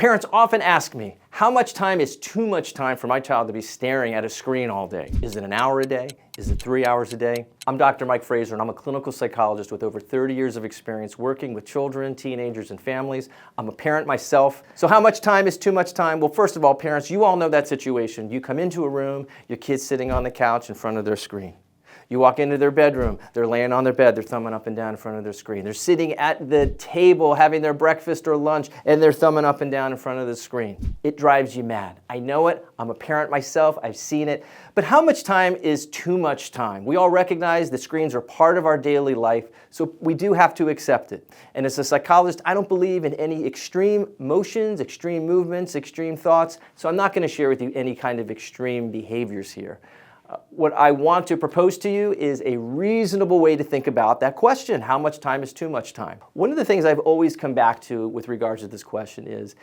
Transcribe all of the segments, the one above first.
Parents often ask me, how much time is too much time for my child to be staring at a screen all day? Is it an hour a day? Is it 3 hours a day? I'm Dr. Mike Fraser, and I'm a clinical psychologist with over 30 years of experience working with children, teenagers, and families. I'm a parent myself. So how much time is too much time? Well, first of all, parents, you all know that situation. You come into a room, your kid's sitting on the couch in front of their screen. You walk into their bedroom, they're laying on their bed, they're thumbing up and down in front of their screen. They're sitting at the table having their breakfast or lunch, and they're thumbing up and down in front of the screen. It drives you mad. I know it. I'm a parent myself. I've seen it. But how much time is too much time? We all recognize that screens are part of our daily life, so we do have to accept it. And as a psychologist, I don't believe in any extreme motions, extreme movements, extreme thoughts, so I'm not going to share with you any kind of extreme behaviors here. What I want to propose to you is a reasonable way to think about that question, how much time is too much time? One of the things I've always come back to with regards to this question is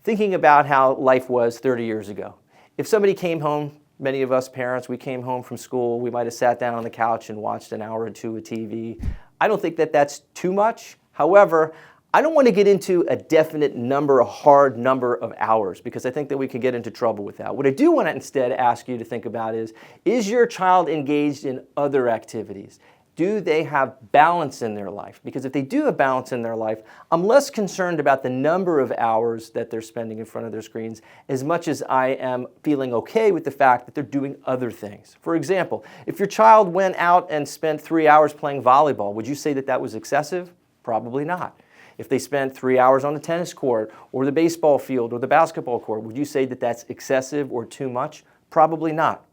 thinking about how life was 30 years ago. If somebody came home, many of us parents, we came home from school, we might have sat down on the couch and watched an hour or two of TV. I don't think that that's too much. However, I don't want to get into a definite number, a hard number of hours, because I think that we could get into trouble with that. What I do want to instead ask you to think about is your child engaged in other activities? Do they have balance in their life? Because if they do have balance in their life, I'm less concerned about the number of hours that they're spending in front of their screens as much as I am feeling okay with the fact that they're doing other things. For example, if your child went out and spent 3 hours playing volleyball, would you say that that was excessive? Probably not. If they spent 3 hours on the tennis court or the baseball field or the basketball court, would you say that that's excessive or too much? Probably not.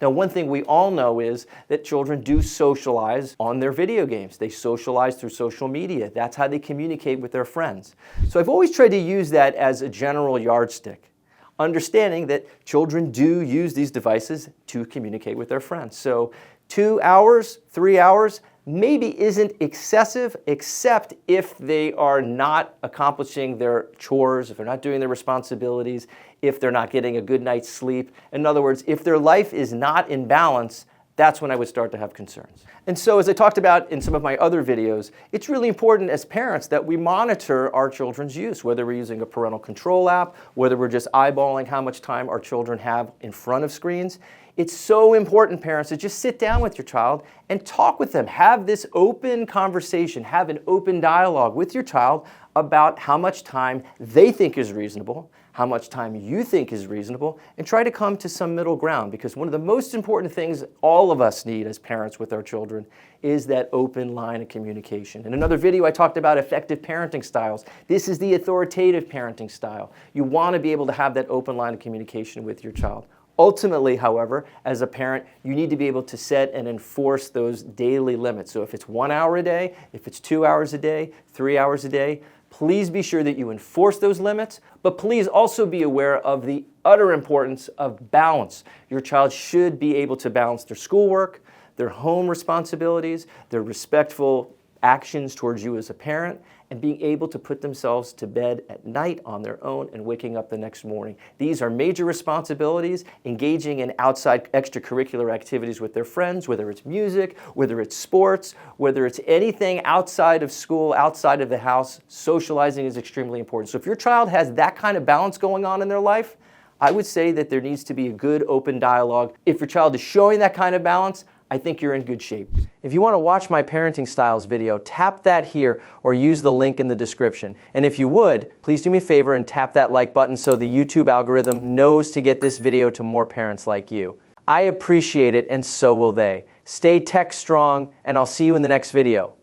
Now, one thing we all know is that children do socialize on their video games. They socialize through social media. That's how they communicate with their friends. So I've always tried to use that as a general yardstick, understanding that children do use these devices to communicate with their friends. So 2 hours, 3 hours, maybe isn't excessive, except if they are not accomplishing their chores, if they're not doing their responsibilities, if they're not getting a good night's sleep. In other words, if their life is not in balance, that's when I would start to have concerns. And so as I talked about in some of my other videos, it's really important as parents that we monitor our children's use, whether we're using a parental control app, whether we're just eyeballing how much time our children have in front of screens. It's so important, parents, to just sit down with your child and talk with them. Have this open conversation, have an open dialogue with your child about how much time they think is reasonable, how much time you think is reasonable, and try to come to some middle ground, because one of the most important things all of us need as parents with our children is that open line of communication. In another video, I talked about effective parenting styles. This is the authoritative parenting style. You want to be able to have that open line of communication with your child. Ultimately, however, as a parent, you need to be able to set and enforce those daily limits. So if it's 1 hour a day, if it's 2 hours a day, 3 hours a day, please be sure that you enforce those limits, but please also be aware of the utter importance of balance. Your child should be able to balance their schoolwork, their home responsibilities, their respectful actions towards you as a parent, and being able to put themselves to bed at night on their own and waking up the next morning. These are major responsibilities, engaging in outside extracurricular activities with their friends, whether it's music, whether it's sports, whether it's anything outside of school, outside of the house. Socializing is extremely important. So if your child has that kind of balance going on in their life, I would say that there needs to be a good open dialogue. If your child is showing that kind of balance, I think you're in good shape. If you want to watch my parenting styles video, tap that here or use the link in the description. And if you would, please do me a favor and tap that like button so the YouTube algorithm knows to get this video to more parents like you. I appreciate it, and so will they. Stay tech strong, and I'll see you in the next video.